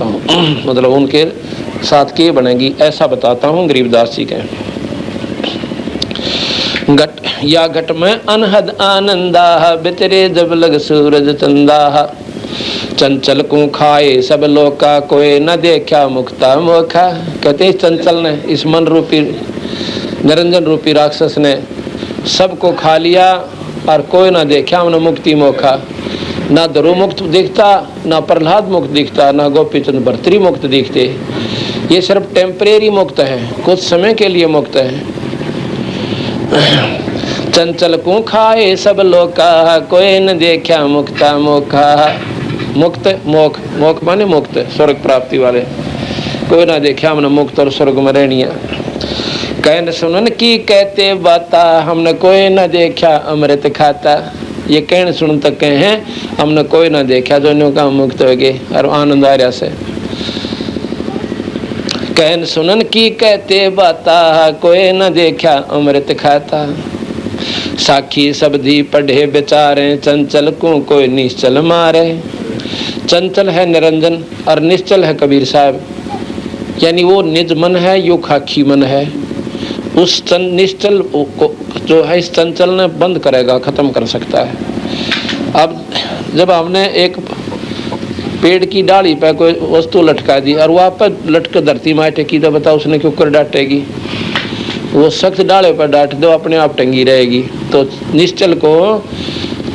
बताता हूँ, मतलब उनके साथ के बनेगी ऐसा बताता हूँ। गरीबदास जी के घट या घट में अनहद आनंदा, बितरे जब लग सूरज चंदा। चंचल को खाए सब लोका, कोई न देखा मुक्ता मोखा। कहते इस चंचल ने, इस मन रूपी निरंजन रूपी राक्षस ने सबको खा लिया और कोई ना देखा हमने मुक्ति मोखा। ना ध्रुव मुक्त दिखता, ना प्रहलाद मुक्त दिखता, ना गोपीचंद भर्तृ मुक्त दिखते। ये सिर्फ टेम्परेरी मुक्त है, कुछ समय के लिए मुक्त है। चंचल को खाए सब लोका, कोई न देखा मुक्ता मोखा। मुक्त मोख, मोख माने मुक्त, स्वर्ग प्राप्ति वाले। कोई ना देखा हमने मुक्त और स्वर्ग में रहनिया। कहन सुनन की कहते बाता, हमने कोई ना देखा अमृत खाता। ये कहन सुन तक कहे हमने कोई ना देखा, दोनों का मुक्त हो गए और आनंद आ रहा से। कहन सुनन की कहते बाता, कोई न देखा अमृत खाता। साखी सबदी पढ़े बेचारे, चंचल को कोई निश्चल मारे। चंचल है निरंजन और निश्चल है कबीर साहब, यानी वो निज मन है, यो खाकी मन है। उस निश्चल को जो है इस चंचल ने बंद करेगा, खत्म कर सकता है। अब जब हमने एक पेड़ की डाली पर कोई वस्तु लटका दी और वहाँ पर लटक धरती में टेकी, तो बताओ उसने क्यों कर डांटेगी? वो सख्त डाले पर डांट दो, अपने आप टंगी रहेगी। तो निश्चल को,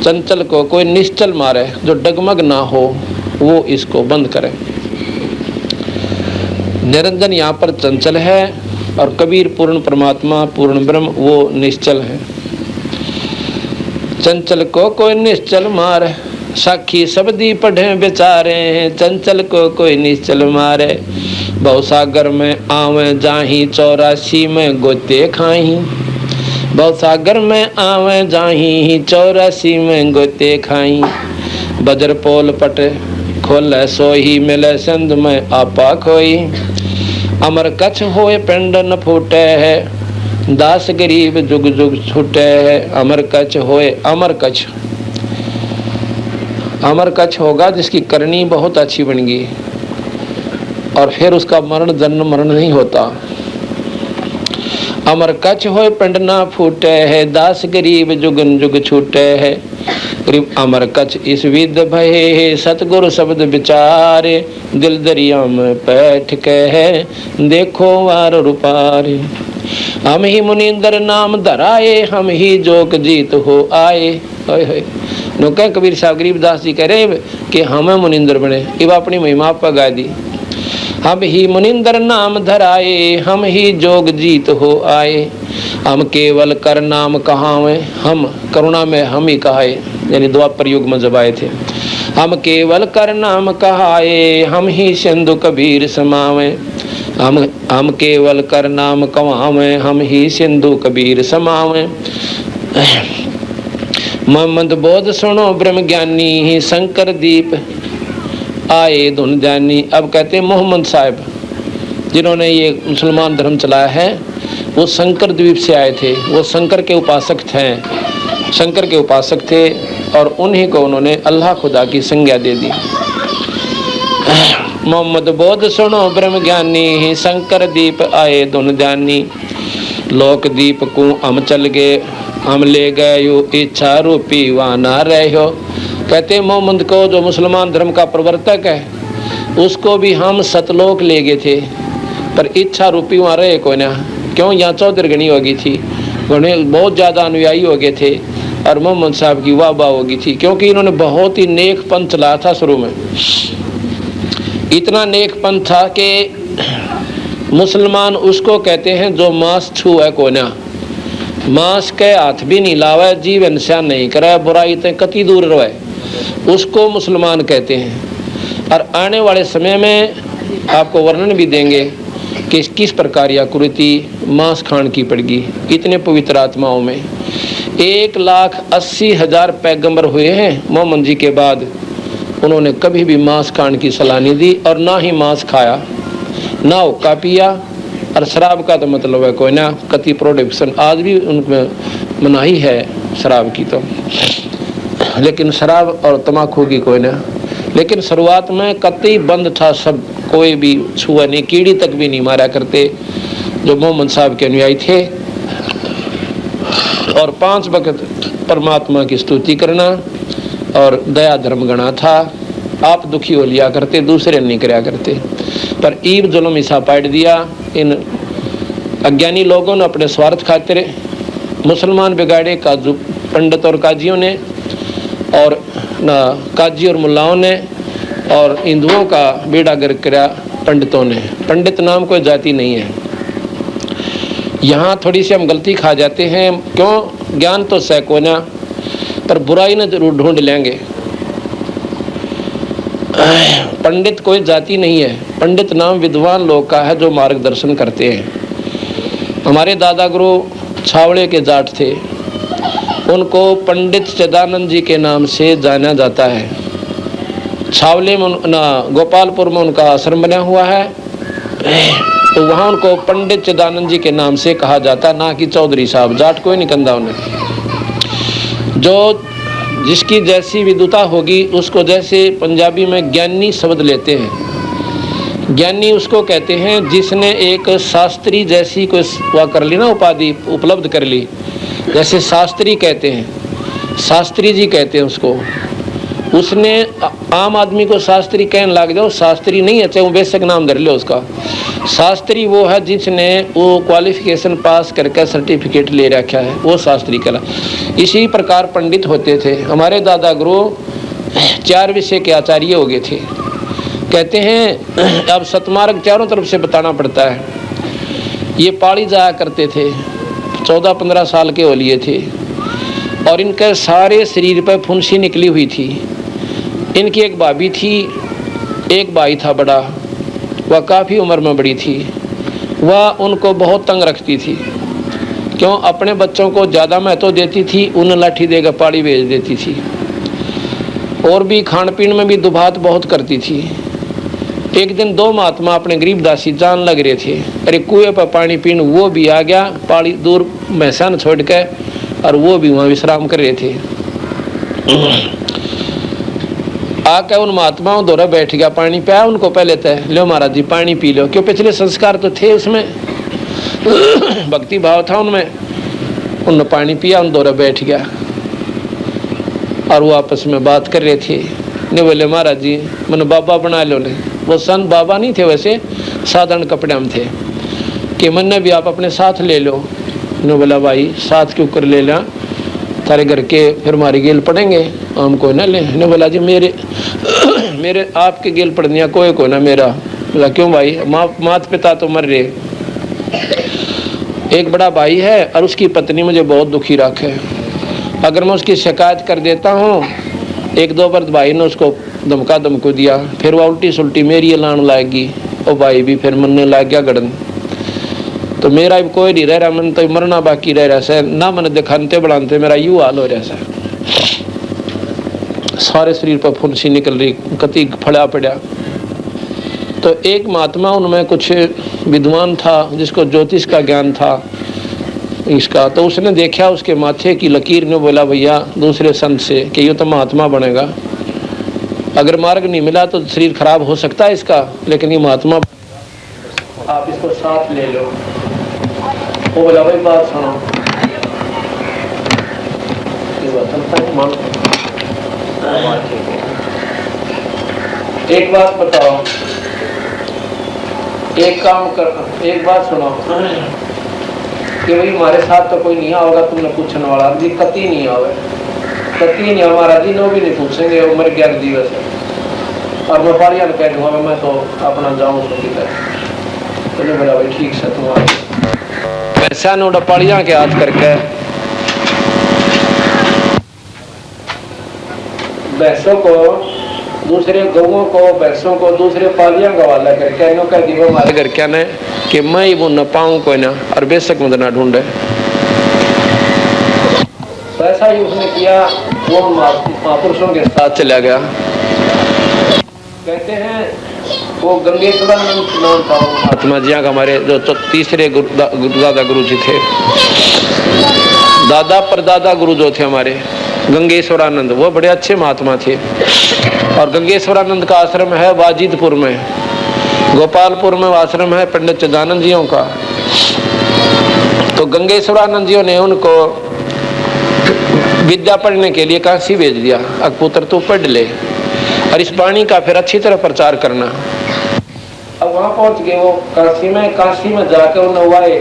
चंचल को कोई निश्चल मारे जो डगमग ना हो, वो इसको बंद करे। निरंजन यहाँ पर चंचल है और कबीर पूर्ण परमात्मा पूर्ण ब्रह्म वो निश्चल है। चंचल को कोई निश्चल मारे, साखी सबदी पढ़े बेचारे। चंचल को कोई निश्चल मारे, भवसागर में आवे जाही, 84 में गोते खाही। भवसागर में आवे जाही, 84 में गोते खाई। बजर पोल पट खोले सोही, मिले सिंध में आपा खोई। अमर कच्छ होए पिंड न फूटे है, दास गरीब जुग जुग छूटे है। अमर कच्छ होए, अमर कच्छ, अमर कच्छ होगा जिसकी करनी बहुत अच्छी बन गई और फिर उसका मरण जन्म मरण नहीं होता। अमर कच्छ होए पिंड ना फूटे है, दास गरीब जुगन जुग छूटे है। अमर कच्छ इस विद भये, सतगुरु शब्द विचारे। दिल दरिया में बैठ के है, देखो वार रूपारे। हम ही मुनिंदर नाम धराए, हम ही जोग जीत हो आए। नो कह कबीर साहब, गरीबदास जी कह रहे कि हमें मुनिंदर बने, इब अपनी महिमा पर गा दी। हम ही मुनिंदर नाम धराए, हम ही जोग जीत हो आए। हम केवल कर नाम कहावे, हम करुणा में हम ही कहाए, यानी द्वापर युग में जब आए थे। हम केवल कर नाम कहाए, हम ही सिंधु कबीर समावे। हम केवल कर नाम कहावे, हम ही सिंधु कबीर समावे। मोहम्मद बोध सुनो ब्रह्म ज्ञानी, शंकर दीप आए धुन जानी। अब कहते हैं मोहम्मद साहब जिन्होंने ये मुसलमान धर्म चलाया है, वो शंकर द्वीप से आए थे। वो शंकर के उपासक थे, शंकर के उपासक थे और उन्हीं को उन्होंने अल्लाह खुदा की संज्ञा दे दी। मोहम्मद बोध सुनो ब्रह्म ज्ञानी, शंकर दीप आए धुन जानी। लोक दीप को हम चल गए, हम ले गए यो इच्छा रूपी वहाँ ना रहो। कहते मोहम्मद को, जो मुसलमान धर्म का प्रवर्तक है, उसको भी हम सतलोक ले गए थे, पर इच्छा रूपी वहाँ रहे कोई ना। क्यों? यहाँ चौधरगणी हो गई थी, बहुत ज़्यादा अनुयायी हो गए थे और मोहम्मद साहब की वाह वाह हो गई थी, क्योंकि इन्होंने बहुत ही नेक पंथ चलाया था शुरू में। इतना नेक पंथ था कि मुसलमान उसको कहते हैं जो मांस छुए कोना, मांस के हाथ भी नहीं लावे, जीवन से नहीं करे, बुराई ते कति दूर रहे, उसको मुसलमान कहते हैं। और आने वाले समय में आपको वर्णन भी देंगे कि किस प्रकार यह कुरीति मांस खान की पड़गी। इतने पवित्र आत्माओं में 1,80,000 पैगंबर हुए हैं मोहम्मद जी के बाद, उन्होंने कभी भी मांस खान की सलाह नहीं दी और ना ही मांस खाया, ना हुक्का पिया। और शराब का तो मतलब है कोई ना, कति प्रोडक्शन आज भी उनमें मनाही है शराब की तो, लेकिन शराब और तम्बाकू की कोई ना। लेकिन शुरुआत में कतई बंद था, सब कोई भी छुआ नहीं, कीड़ी तक भी नहीं मारा करते जो मोहम्मद साहब के अनुयायी थे। और 5 वक्त परमात्मा की स्तुति करना और दया धर्म गणा था। आप दुखी हो लिया करते, दूसरे नहीं कराया करते। पर ईब जुल्म ईसा पाट दिया इन अज्ञानी लोगों ने अपने स्वार्थ खातिर। मुसलमान बिगाड़े काजू पंडित और काजियों ने, और ना काजी और मुल्लाओं ने, और हिंदुओं का बेड़ा गर्क करा पंडितों ने। पंडित नाम कोई जाति नहीं है। यहाँ थोड़ी सी हम गलती खा जाते हैं। क्यों? ज्ञान तो सैकों ना, पर बुराई न जरूर ढूंढ लेंगे। पंडित कोई जाति नहीं है। पंडित नाम विद्वान लोग का है जो मार्गदर्शन करते हैं। हमारे दादा गुरु छावड़े के जाट थे, उनको पंडित चिदानंद जी के नाम से जाना जाता है। छावले में गोपालपुर में उनका आश्रम बना हुआ है, तो वहाँ उनको पंडित चिदानंद जी के नाम से कहा जाता, ना कि चौधरी साहब। जाट कोई नहीं कंधा उन्हें। जो जिसकी जैसी विद्वता होगी उसको, जैसे पंजाबी में ज्ञानी शब्द लेते हैं। ज्ञानी उसको कहते हैं जिसने एक शास्त्री जैसी कोई वह कर ली ना, उपाधि उपलब्ध कर ली। जैसे शास्त्री कहते हैं, शास्त्री जी कहते हैं उसको। उसने आम आदमी को शास्त्री कहने लग जाओ, शास्त्री नहीं है, चाहे वो बेशक नाम धर ले उसका। शास्त्री वो है जिसने वो क्वालिफिकेशन पास करके सर्टिफिकेट ले रखा है, वो शास्त्री कला। इसी प्रकार पंडित होते थे। हमारे दादा गुरु 4 विषय के आचार्य हो गए थे। कहते हैं अब सतमार्ग चारों तरफ से बताना पड़ता है। ये पाड़ी जाया करते थे, 14-15 साल के ओलिए थे, और इनके सारे शरीर पर फुंसी निकली हुई थी। इनकी एक भाभी थी, एक भाई था बड़ा, वह काफ़ी उम्र में बड़ी थी। वह उनको बहुत तंग रखती थी। क्यों? अपने बच्चों को ज़्यादा महत्व देती थी, उन लाठी देकर पाड़ी भेज देती थी। और भी खान पीन में भी दुभात बहुत करती थी। एक दिन 2 महात्मा अपने गरीब दासी जान लग रहे थे। अरे कुएं पर पानी पीने वो भी आ गया, पाड़ी दूर मैसान छोड़ के, और वो भी वहाँ विश्राम कर रहे थे। आके उन महात्माओं द्वारा बैठ गया, पानी पिया उनको। पहले तय लो महाराज जी पानी पी लो, क्यों पिछले संस्कार तो थे उसमें, भक्ति भाव था उनमें। उन्होंने पानी पिया, उन द्वारा बैठ गया, और वो आपस में बात कर रहे थे। ने बोले महाराज जी मैंने बाबा बना लो। ने वो संत बाबा नहीं थे, वैसे साधारण कपड़े में थे, कि मन भी आप अपने साथ ले लो। ने बोला भाई साथ क्यों कर ले ला, तारे घर के फिर हमारी गेल पड़ेंगे, हमको ना ले। ने बोला जी मेरे आपके गेल पड़निया कोई को ना मेरा। बोला क्यों भाई? माता पिता तो मर रहे, एक बड़ा भाई है और उसकी पत्नी मुझे बहुत दुखी रखे। अगर मैं उसकी शिकायत कर देता हूँ, 1-2 बार भाई ने उसको धमको दिया, फिर वह उल्टी सुल्टी मेरी लान लाएगी, और भाई भी फिर मनने लग गया गड़न। तो मेरा भी कोई नहीं रह रहा, मन तो मरना बाकी रह रहा है ना, मन दिखाते बढ़ाते मेरा यूँ हाल हो रहा है। सारे शरीर पर फुंसी निकल रही, कति फड़ा पड़ा। तो एक महात्मा उनमें कुछ विद्वान था जिसको ज्योतिष का ज्ञान था इसका, तो उसने देखा उसके माथे की लकीर ने, बोला भैया दूसरे संत से कि ये तो महात्मा बनेगा। अगर मार्ग नहीं मिला तो शरीर खराब हो सकता है इसका, लेकिन ये महात्मा, आप इसको साथ ले लो। वो बोला भाई बात सुनो। एक बात बताओ, एक काम कर, एक बात सुनो कि भाई हमारे साथ तो कोई नहीं होगा, तुमने पूछने वाला जी कति नहीं आवे, कति नहीं हमारा जी नो भी नहीं पूछेंगे, उम्र 11 दिवस है, और मैं पारिया कह दूंगा मैं तो अपना जाऊँ तो नहीं। बोला भाई ठीक है तुम्हारे वैसा नोड़ा पाड़िया के हाथ करके भैंसों को, दूसरे गौओं को, भैंसों को दूसरे पालियां का हवाला करके नो कह दी वो हमारे घर क्या ने कि मैं ही वो न पाऊँ कोई ना, और बेशक मुझे ना ढूंढे। वैसा ही उसने किया, वो महापुरुषों के साथ चला गया। कहते हैं वो गंगेश्वरानंद नाम था महात्मा जी का, हमारे जो तीसरे दादा गुरु जी थे, दादा परदादा गुरु जो थे हमारे, गंगेश्वरानंद, वो बड़े अच्छे महात्मा थे। और गंगेश्वरानंद का आश्रम है वाजिदपुर में, गोपालपुर में आश्रम है पंडित चिदानंद जियों का। तो गंगेश्वरानंद जियों ने उनको विद्या पढ़ने के लिए काशी भेज दिया, अब पुत्र तू पढ़ ले और इस वाणी का फिर अच्छी तरह प्रचार करना। अब वहां पहुंच गए वो काशी में जाकर उन्होंने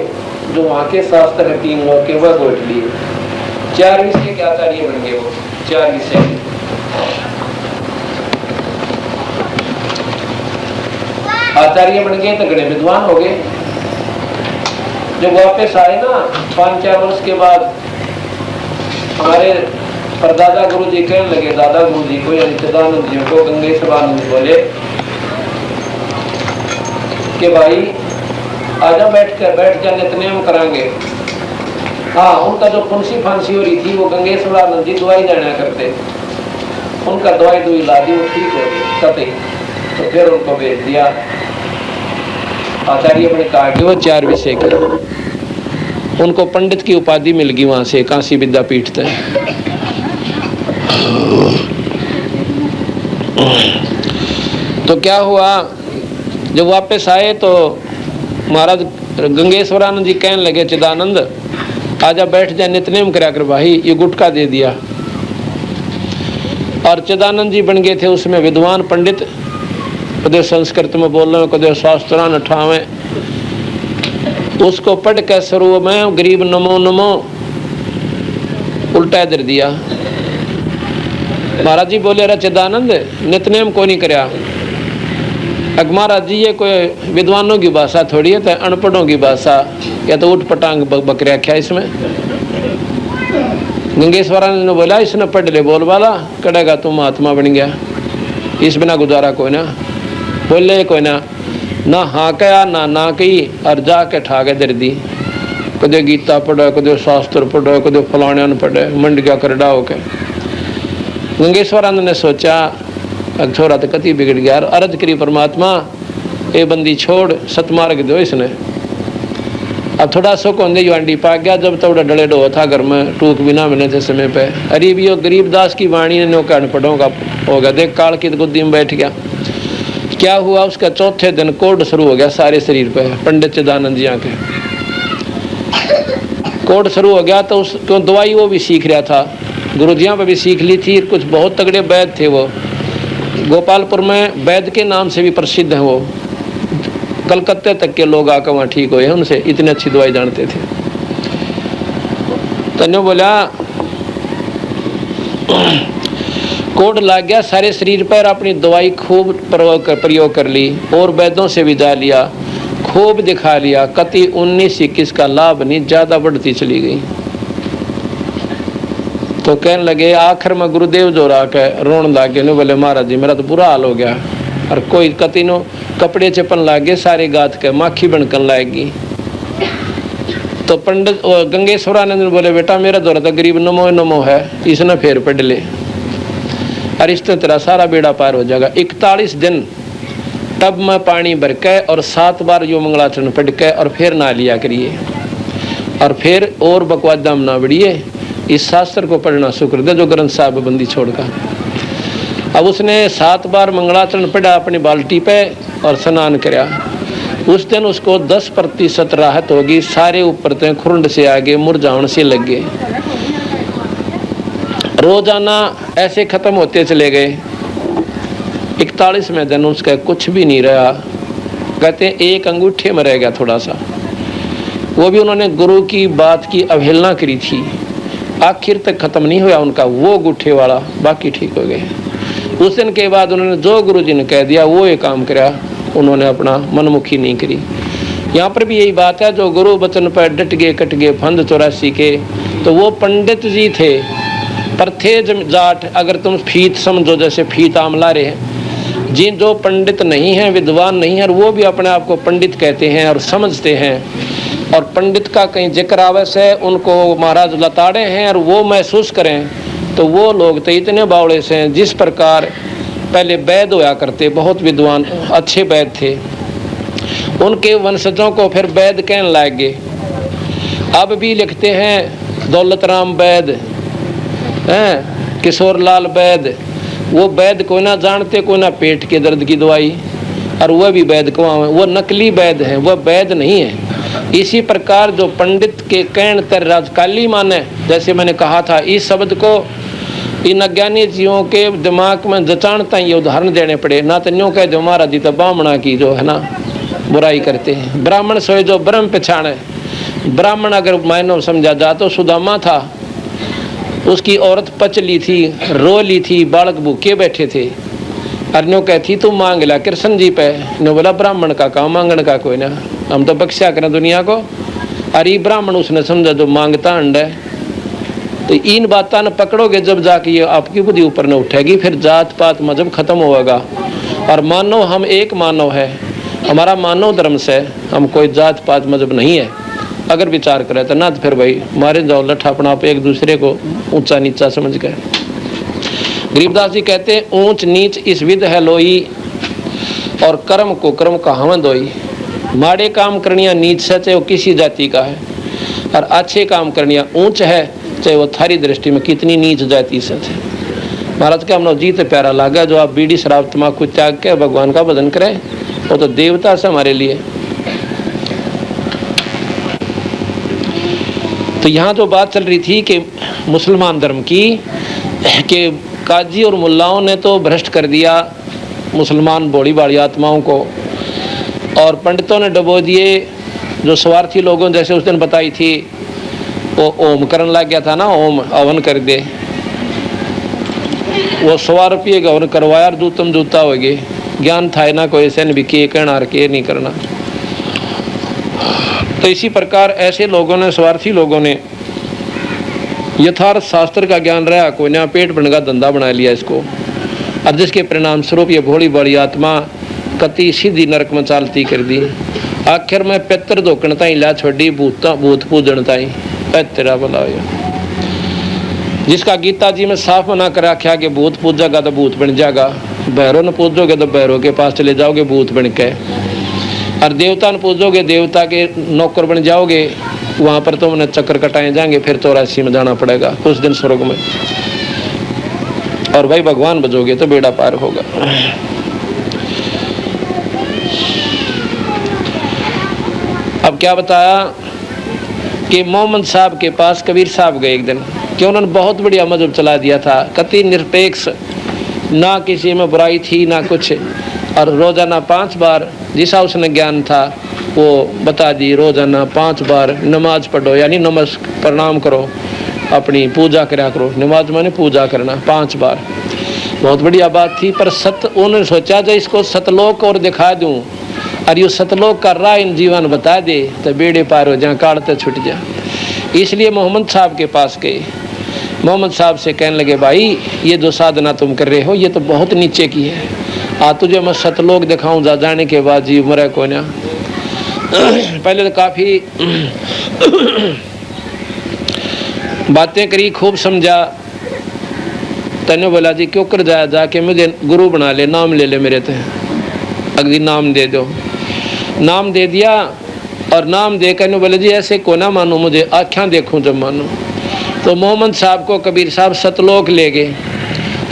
जो वहां के शास्त्र 3 लोग के वह गोट लिए। 4 विषय के आचार्य बन गए वो, 4 विषय। आचार्य बन गए तो गणे विद्वान हो गए। जब वापस आए ना 5-4 वर्ष के बाद, हमारे परदादा गुरु जी कहने लगे दादा गुरु जी को, यानी चिदानंद जी को, गंगेश्वरानंद बोले कि भाई आजा बैठ जा, नित्यनेम करांगे। हाँ, उनका जो फुंसी फांसी हो रही थी वो गंगेश्वरानंद जी दवाई देना करते, उनका दवाई ला दी, वो ठीक हो गई कतई। तो फिर उनको भेज दिया। आचार्य ने कहा कि वो 4 विषय के, उनको पंडित की उपाधि मिल गई वहां से, काशी विद्यापीठ से। तो क्या हुआ, जब वापस आए तो महाराज गंगेश्वरानंद जी कहने लगे चिदानंद आजा बैठ जा, नित्यनेम करा कर भाई। ये गुटखा दे दिया। और चिदानंद जी बन गए थे उसमें विद्वान पंडित, कदे संस्कृत में बोल रहे, कदे शास्त्रान अठावे। उसको पढ़ के शुरू में गरीब नमो नमो उल्टा दे दिया। महाराज जी बोले अरे चिदानंद नित्यनेम को नहीं करया। अग महाराज जी ये कोई विद्वानों की भाषा थोड़ी है, तो अनपढ़ों की भाषा, या तो उठ पटांग बकरिया क्या इसमें। गंगेश्वरानंद ने बोला इसने पढ़ ले बोल वाला, करेगा तू महात्मा बन गया, इस बिना गुजारा कोई ना। बोले कोई ना हाँ कया ना कही, और जाके ठाके दर्दी, कदे गीता पढ़े, कदे शास्त्र पढ़े, कदे फलाने पढ़े, मंड गया कर डाओ के। गंगेश्वरानंद ने सोचा छोरा तो कति बिगड़ गया, अर्ज करी परमात्मा ये बंदी छोड़, सतमार्ग दो इसने। अब थोड़ा सो कौंदे युवांडी पा गया, जब तक डले डो था घर में, टूक भी ना मिले थे समय पे। अरे भी गरीबदास की वाणी ने अनपढ़ों का हो गया, देख काल की गुद्दी में बैठ गया। क्या हुआ, उसका चौथे दिन कोड शुरू हो गया सारे शरीर पे, पंडित चिदानंद जी के कोड शुरू हो गया। तो उसको दवाई वो भी सीख रहा था, गुरुजियाँ पे भी सीख ली थी। कुछ बहुत तगड़े वैद्य थे वो, गोपालपुर में वैद्य के नाम से भी प्रसिद्ध है वो, कलकत्ते तक के लोग आकर वहाँ ठीक हुए हैं उनसे, इतनी अच्छी दवाई जानते थे। तन्ने बोला कोड लग गया सारे शरीर पर, अपनी दवाई खूब प्रयोग कर ली और वैद्यों से भी जा लिया, खूब दिखा लिया, कति 19-21 का लाभ नहीं, ज्यादा बढ़ती चली गई। तो कहने लगे आखिर में गुरुदेव जो रहा के रोन लाग गए, बोले महाराज जी मेरा तो बुरा हाल हो गया। और कोई कति नो कपड़े चपन लागे, सारे गात के माखी बनकन लाएगी। तो पंडित गंगेश्वरानंद ने बोले बेटा मेरा दौरा तो गरीब नमो नमो है, इसने फेर पढ़ ले और इससे तेरा सारा बेड़ा पार हो जाएगा। 41 दिन टब में पानी भर के और 7 बार यो मंगलाचरण पढ़ के और फिर ना लिया करिए, और फिर और बकवाद ना बढ़िए, इस शास्त्र को पढ़ना शुक्र दे जो ग्रंथ साहब बंदी छोड़कर। अब उसने 7 बार मंगलाचरण पढ़ा अपनी बाल्टी पे और स्नान कराया। उस दिन उसको 10% राहत होगी, सारे ऊपर ते खुरंड से आगे मुरझाउन से लग गए। रोजाना ऐसे खत्म होते चले गए। 41वें दिन उसका कुछ भी नहीं रहा, कहते एक अंगूठे में रह गया थोड़ा सा, वो भी उन्होंने गुरु की बात की अवहेलना करी थी, आखिर तक खत्म नहीं हुआ उनका वो गुठे वाला, बाकी ठीक हो गए। उस दिन के बाद उन्होंने जो गुरु जी ने कह दिया वो ये काम करा, उन्होंने अपना मनमुखी नहीं करी। यहाँ पर भी यही बात है, जो गुरु वचन पर डट गए कट गए फंद 84 के, तो वो पंडित जी थे पर थे जाट। अगर तुम फीत समझो, जैसे फीत आमला रहे, जिन जो पंडित नहीं हैं, विद्वान नहीं है, वो भी अपने आप को पंडित कहते हैं और समझते हैं, और पंडित का कहीं जिक्र आवश है उनको महाराज लताड़े हैं और वो महसूस करें, तो वो लोग तो इतने बावड़े से हैं। जिस प्रकार पहले वैद्य होया करते, बहुत विद्वान अच्छे वैद्य थे, उनके वंशजों को फिर वैद्य कहने लगे। अब भी लिखते हैं दौलत राम वैद्य हैं, किशोर लाल वैद, वो वैद को ना जानते, को ना पेट के दर्द की दवाई, और वह भी वैद को वो नकली वैद है, वह वैद नहीं है। इसी प्रकार जो पंडित के कहन तर राजकाली माने, जैसे मैंने कहा था, इस शब्द को इन अज्ञानी जीवों के दिमाग में जचाणता ये उदाहरण देने पड़े। ना तो न्यों कह दो महाराज जी तो ब्राह्मणा की जो है ना बुराई करते हैं। ब्राह्मण सोए जो ब्रह्म पहचाने। ब्राह्मण अगर मायनो समझा जा तो सुदामा था, उसकी औरत पच ली थी, रो ली थी, बालक भूखे बैठे थे, अर्न्यों कहती तू मांग ला कृष्ण जी पे। ने बोला ब्राह्मण का काम मांगने का कोई ना, हम तो बख्शा करें दुनिया को। अरे ब्राह्मण उसने समझा जो मांगता अंड है। तो इन बातों ने पकड़ोगे जब जाके ये आपकी बुद्धि ऊपर न उठेगी, फिर जात पात मजहब खत्म होगा। और मानव हम एक मानव है, हमारा मानव धर्म से, हम कोई जात पात मजहब नहीं है। अगर विचार करें तो ना तो फिर भाई मारे जाओ लठा अपना आप एक दूसरे को ऊंचा नीचा समझ गए। गरीबदास जी कहते हैं ऊंच नीच इस विध है लोई, और कर्म को कर्म कहावत होई। माड़े काम करनिया नीच से, चाहे वो किसी जाति का है, और अच्छे काम करनिया ऊंच है, चाहे वो थारी दृष्टि में कितनी नीच जाति से थे। महाराज का हमने जीत प्यारा लगा, जो आप बीड़ी शराब तम्बाकू त्याग के भगवान का भजन करें, वो तो देवता से हमारे लिए। तो यहाँ जो बात चल रही थी कि मुसलमान धर्म की, कि काजी और मुल्लाओं ने तो भ्रष्ट कर दिया मुसलमान बड़ी बड़ी आत्माओं को, और पंडितों ने डबो दिए जो स्वार्थी लोगों, जैसे उस दिन बताई थी वो ओम करने लग गया था ना, ओम हवन कर दे, वो 100 रुपये का हवन करवाया, दूतम जूता हो गए। ज्ञान था ना कोई ऐसे भी के कहना और के नहीं करना। तो इसी प्रकार ऐसे लोगों ने, स्वार्थी लोगों ने यथार्थ शास्त्र का ज्ञान रहा कोई ना, पेट भरने का धंधा बना लिया इसको, और जिसके परिणाम स्वरूप ये भोली बड़ी आत्मा कति सीधी नरक में चालती कर दी। आखिर में पितर धोकन ताई ला छोड़ी, भूत पूजन ताई तेरा भला हो। जिसका गीता जी में साफ मना कर रखा कि भूत पूजेगा तो भूत बन जाएगा, भैरव ने पूजोगे तो भैरव के पास चले जाओगे भूत बन के, और देवता ने पूजोगे देवता के नौकर बन जाओगे, वहां पर तो उन्हें चक्कर कटाए जाएंगे, फिर 84 में जाना पड़ेगा कुछ दिन स्वर्ग में, और भाई भगवान बजोगे तो बेड़ा पार होगा। अब क्या बताया कि मोहम्मद साहब के पास कबीर साहब गए एक दिन, कि उन्होंने बहुत बढ़िया मजहब चला दिया था, कति निरपेक्ष, ना किसी में बुराई थी ना कुछ, और रोजाना 5 बार जिसा उसने ज्ञान था वो बता दी, रोजाना 5 बार नमाज पढ़ो, यानी नमस्कार प्रणाम करो, अपनी पूजा करा करो। नमाज माने पूजा करना 5 बार, बहुत बढ़िया बात थी। पर उन्होंने सोचा जो इसको सतलोक और दिखा दूं, और ये सतलोक का राह इन जीवन बता दे तो बेड़े पार हो जाए, काटते छुट जा। इसलिए मोहम्मद साहब के पास गए। मोहम्मद साहब से कहने लगे भाई ये जो साधना तुम कर रहे हो ये तो बहुत नीचे की है, आ तुझे मैं सतलोक दिखाऊं जा जाने के बाद जी मरे को ना। पहले तो काफ़ी बातें करी, खूब समझा। तने बोला जी क्यों कर जाया, जाके मुझे गुरु बना ले, नाम ले ले मेरे ते, अगली नाम दे दो। नाम दे दिया, और नाम देकर ने बोले जी ऐसे को ना मानो, मुझे आँखें देखूं जब मानो। तो मोहम्मद साहब को कबीर साहब सतलोक ले गए।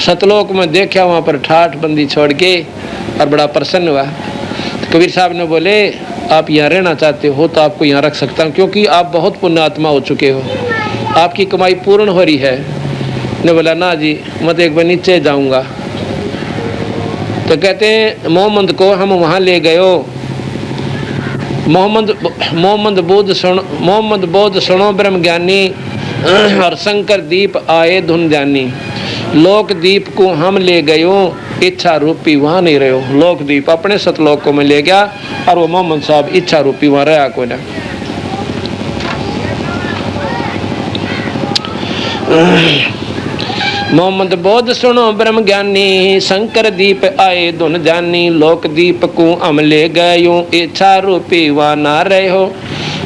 सतलोक में देखा, वहाँ पर ठाठ बंदी छोड़ के, और बड़ा प्रसन्न हुआ। तो कबीर साहब ने बोले आप यहाँ रहना चाहते हो तो आपको यहाँ रख सकता हूँ, क्योंकि आप बहुत पुण्यात्मा हो चुके हो, आपकी कमाई पूर्ण हो रही है। ने बोला ना जी मैं तो एक बार नीचे जाऊँगा। तो कहते हैं मोहम्मद को हम वहाँ ले गए। मोहम्मद बोध सुनो ब्रह्म ज्ञानी, और शंकर दीप आए धुन जानी। लोक दीप को हम ले गयो, इच्छा रूपी वहाँ नहीं रहो। लोक दीप अपने सतलोक को मैं ले गया, और वो मोहम्मद साहब इच्छा रूपी वहाँ रहा कोई ना। मोहम्मद बोध सुनो ब्रह्म ज्ञानी, शंकर दीप आए धुन जानी। लोक दीप को हम ले गयो, इच्छा रूपी वहाँ ना रहो।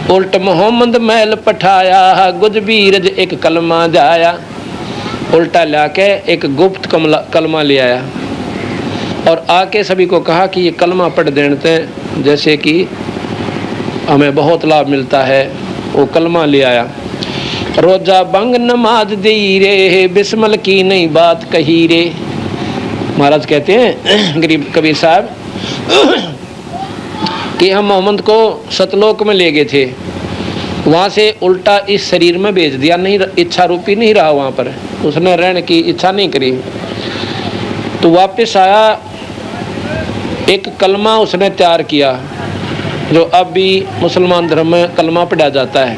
उल्ट मोहम्मद महल पठाया, गुज बीरज एक कलमा जाया। उल्टा लाके एक गुप्त कलमा ले आया, और आके सभी को कहा कि ये कलमा पढ़ देते हैं, जैसे कि हमें बहुत लाभ मिलता है। वो कलमा ले आया। रोजा बंग नमाज दे रे, बिस्मल की नहीं बात कही रे। महाराज कहते हैं गरीब कबीर साहब कि हम मोहम्मद को सतलोक में ले गए थे, वहाँ से उल्टा इस शरीर में भेज दिया। नहीं, इच्छा रूपी नहीं रहा वहाँ पर, उसने रहने की इच्छा नहीं करी। तो वापस आया, एक कलमा उसने तैयार किया, जो अब भी मुसलमान धर्म में कलमा पढ़ा जाता है।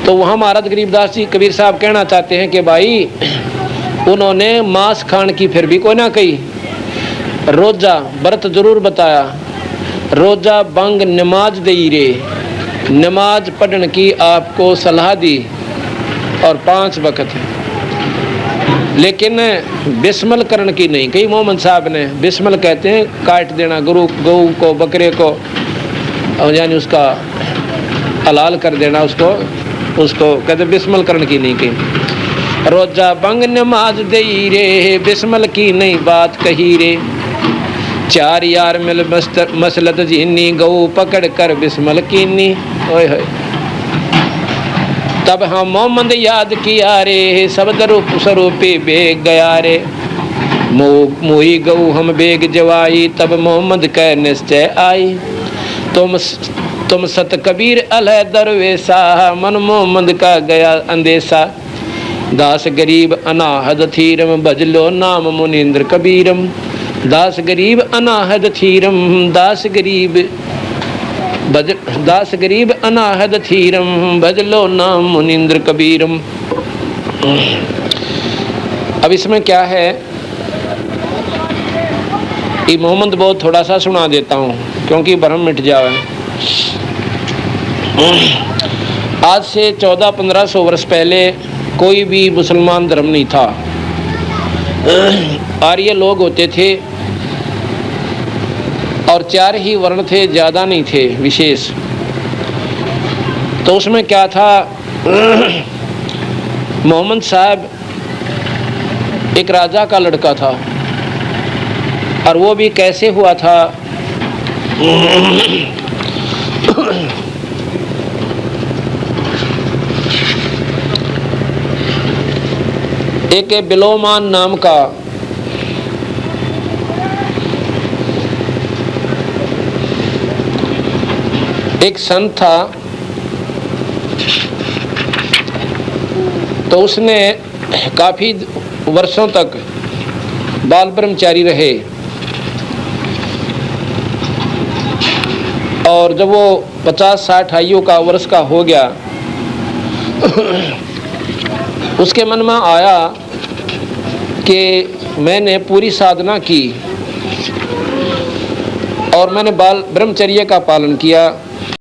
तो वहाँ महाराज गरीबदास जी कबीर साहब कहना चाहते हैं कि भाई उन्होंने मांस खान की फिर भी कोई ना कही, रोजा व्रत जरूर बताया, रोजा बंग नमाज दे रे, नमाज पढ़ने की आपको सलाह दी और 5 वक्त, लेकिन बिस्मल करने की नहीं कही। मोहम्मद साहब ने बिस्मल कहते हैं काट देना गौ को, बकरे को, यानी उसका हलाल कर देना, उसको कहते बिस्मल करने की नहीं कही। रोजा बंग नमाज दे रे, बिस्मल की नहीं बात कही रे, 4 यार मिल मसलत जीनी, गऊ पकड़ कर बिस्मल कीनी। ओए होए, तब हम मोहम्मद याद किया रे, शब्द रूप स्वरूपी बेग गया रे, मोही गऊ हम बेग जवाई, तब मोहम्मद कह निश्चय आई। तुम सत कबीर अलह दरवेशा, मन मोहम्मद का गया अंदेशा, दास गरीब अनाहद थीरम, भजलो नाम मुनींद्र कबीरम। दास गरीब अनाहद थीरम, दास गरीब अनाहद थीरम, भजलो नाम मुनींद्र कबीरम। अब इसमें क्या है, ये मोहम्मद बहुत थोड़ा सा सुना देता हूँ क्योंकि भ्रम मिट जाए। आज से 1400-1500 वर्ष पहले कोई भी मुसलमान धर्म नहीं था, आर्य लोग होते थे और 4 ही वर्ण थे, ज़्यादा नहीं थे विशेष। तो उसमें क्या था, मोहम्मद साहब एक राजा का लड़का था, और वो भी कैसे हुआ था, एक बिलोमान नाम का एक संत था। तो उसने काफी वर्षों तक बाल ब्रह्मचारी रहे, और जब वो 50-60 आयु का वर्ष का हो गया, उसके मन में आया कि मैंने पूरी साधना की और मैंने बाल ब्रह्मचर्य का पालन किया,